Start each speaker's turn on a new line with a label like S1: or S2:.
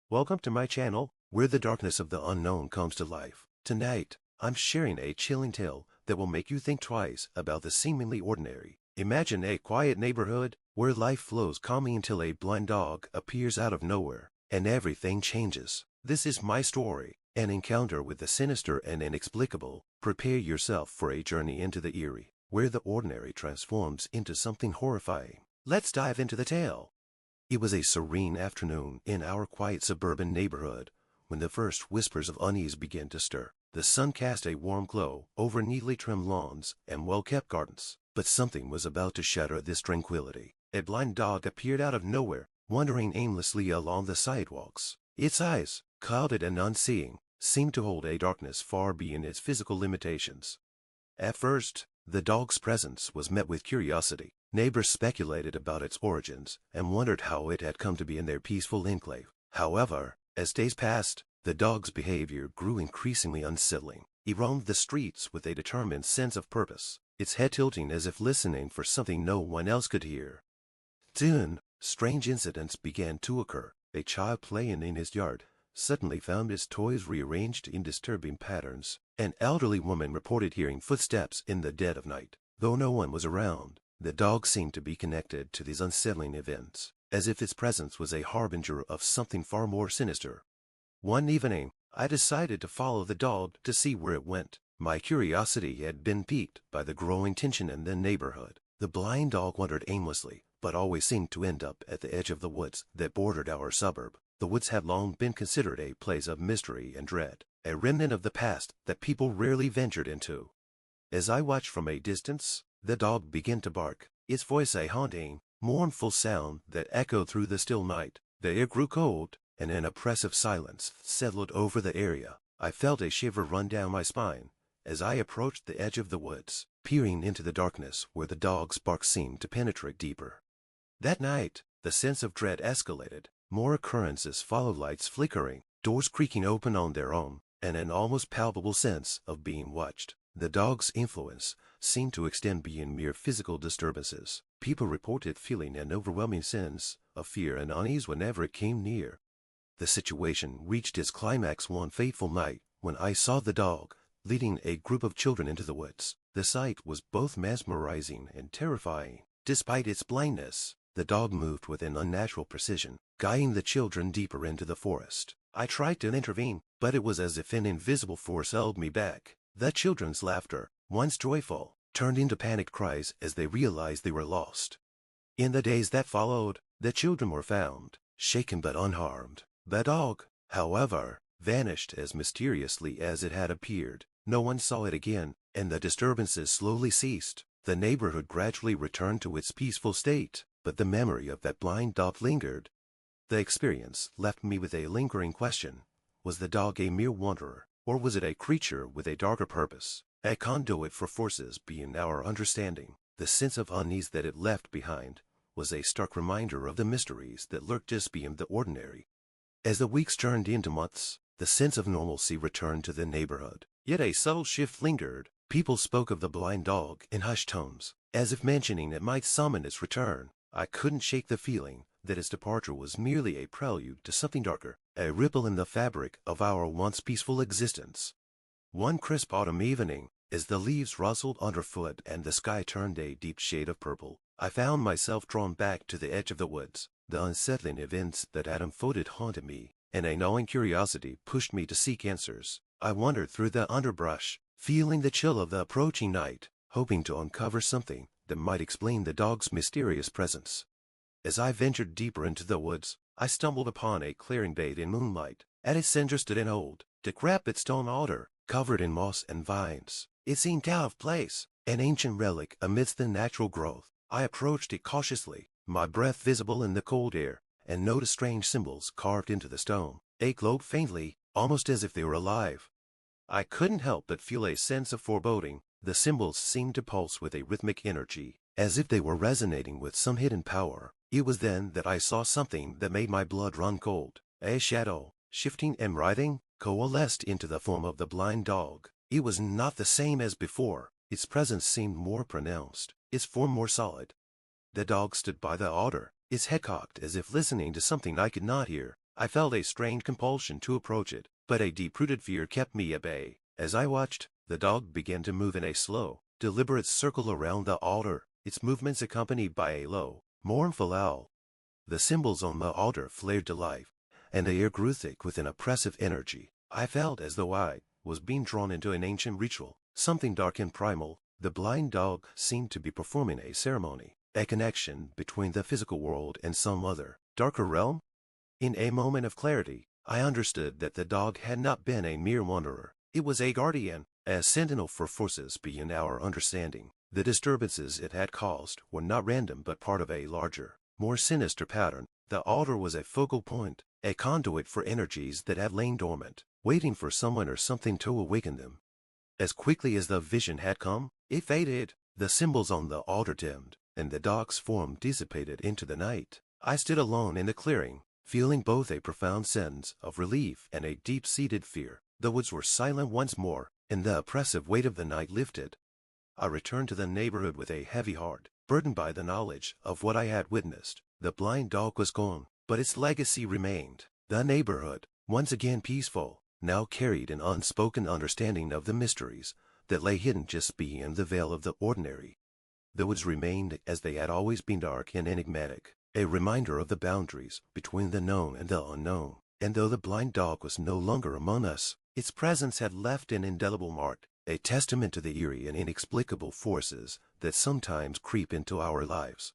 S1: Welcome to my channel, where the darkness of the unknown comes to life. Tonight, I'm sharing a chilling tale that will make you think twice about the seemingly ordinary. Imagine a quiet neighborhood where life flows calmly until a blind dog appears out of nowhere, and everything changes. This is my story, an encounter with the sinister and inexplicable. Prepare yourself for a journey into the eerie, where the ordinary transforms into something horrifying. Let's dive into the tale. It was a serene afternoon in our quiet suburban neighborhood when the first whispers of unease began to stir. The sun cast a warm glow over neatly trimmed lawns and well-kept gardens. But something was about to shatter this tranquility. A blind dog appeared out of nowhere, wandering aimlessly along the sidewalks. Its eyes, clouded and unseeing, seemed to hold a darkness far beyond its physical limitations. At first, the dog's presence was met with curiosity. Neighbors speculated about its origins and wondered how it had come to be in their peaceful enclave. However, as days passed, the dog's behavior grew increasingly unsettling. He roamed the streets with a determined sense of purpose, its head tilting as if listening for something no one else could hear. Soon, strange incidents began to occur. A child playing in his yard suddenly found his toys rearranged in disturbing patterns. An elderly woman reported hearing footsteps in the dead of night. Though no one was around, the dog seemed to be connected to these unsettling events, as if its presence was a harbinger of something far more sinister. One evening, I decided to follow the dog to see where it went. My curiosity had been piqued by the growing tension in the neighborhood. The blind dog wandered aimlessly, but always seemed to end up at the edge of the woods that bordered our suburb. The woods had long been considered a place of mystery and dread, a remnant of the past that people rarely ventured into. As I watched from a distance, the dog began to bark, its voice a haunting, mournful sound that echoed through the still night. The air grew cold, and an oppressive silence settled over the area. I felt a shiver run down my spine as I approached the edge of the woods, peering into the darkness where the dog's bark seemed to penetrate deeper. That night, the sense of dread escalated. More occurrences followed, lights flickering, doors creaking open on their own, and an almost palpable sense of being watched. The dog's influence seemed to extend beyond mere physical disturbances. People reported feeling an overwhelming sense of fear and unease whenever it came near. The situation reached its climax one fateful night when I saw the dog leading a group of children into the woods. The sight was both mesmerizing and terrifying. Despite its blindness, the dog moved with an unnatural precision, guiding the children deeper into the forest. I tried to intervene, but it was as if an invisible force held me back. The children's laughter, once joyful, turned into panicked cries as they realized they were lost. In the days that followed, the children were found, shaken but unharmed. The dog, however, vanished as mysteriously as it had appeared. No one saw it again, and the disturbances slowly ceased. The neighborhood gradually returned to its peaceful state, but the memory of that blind dog lingered. The experience left me with a lingering question. Was the dog a mere wanderer, or was it a creature with a darker purpose, a conduit for forces beyond our understanding? The sense of unease that it left behind was a stark reminder of the mysteries that lurked just beyond the ordinary. As the weeks turned into months, the sense of normalcy returned to the neighborhood. Yet a subtle shift lingered. People spoke of the blind dog in hushed tones, as if mentioning it might summon its return. I couldn't shake the feeling that its departure was merely a prelude to something darker, a ripple in the fabric of our once peaceful existence. One crisp autumn evening, as the leaves rustled underfoot and the sky turned a deep shade of purple, I found myself drawn back to the edge of the woods. The unsettling events that had unfolded haunted me, and a gnawing curiosity pushed me to seek answers. I wandered through the underbrush, feeling the chill of the approaching night, hoping to uncover something that might explain the dog's mysterious presence. As I ventured deeper into the woods, I stumbled upon a clearing bathed in moonlight. At its center stood an old, decrepit stone altar, covered in moss and vines. It seemed out of place, an ancient relic amidst the natural growth. I approached it cautiously, my breath visible in the cold air, and noticed strange symbols carved into the stone. They glowed faintly, almost as if they were alive. I couldn't help but feel a sense of foreboding. The symbols seemed to pulse with a rhythmic energy, as if they were resonating with some hidden power. It was then that I saw something that made my blood run cold. A shadow, shifting and writhing, coalesced into the form of the blind dog. It was not the same as before. Its presence seemed more pronounced, its form more solid. The dog stood by the altar, its head cocked as if listening to something I could not hear. I felt a strange compulsion to approach it, but a deep-rooted fear kept me at bay. As I watched, the dog began to move in a slow, deliberate circle around the altar, its movements accompanied by a low, mournful howl. The symbols on the altar flared to life, and the air grew thick with an oppressive energy. I felt as though I was being drawn into an ancient ritual, something dark and primal. The blind dog seemed to be performing a ceremony, a connection between the physical world and some other, darker realm. In a moment of clarity, I understood that the dog had not been a mere wanderer. It was a guardian, a sentinel for forces beyond our understanding. The disturbances it had caused were not random but part of a larger, more sinister pattern. The altar was a focal point, a conduit for energies that had lain dormant, waiting for someone or something to awaken them. As quickly as the vision had come, it faded. The symbols on the altar dimmed, and the dog's form dissipated into the night. I stood alone in the clearing, feeling both a profound sense of relief and a deep-seated fear. The woods were silent once more, and the oppressive weight of the night lifted. I returned to the neighborhood with a heavy heart, burdened by the knowledge of what I had witnessed. The blind dog was gone, but its legacy remained. The neighborhood, once again peaceful, now carried an unspoken understanding of the mysteries that lay hidden just beyond the veil of the ordinary. The woods remained as they had always been, dark and enigmatic, a reminder of the boundaries between the known and the unknown. And though the blind dog was no longer among us, its presence had left an indelible mark, a testament to the eerie and inexplicable forces that sometimes creep into our lives.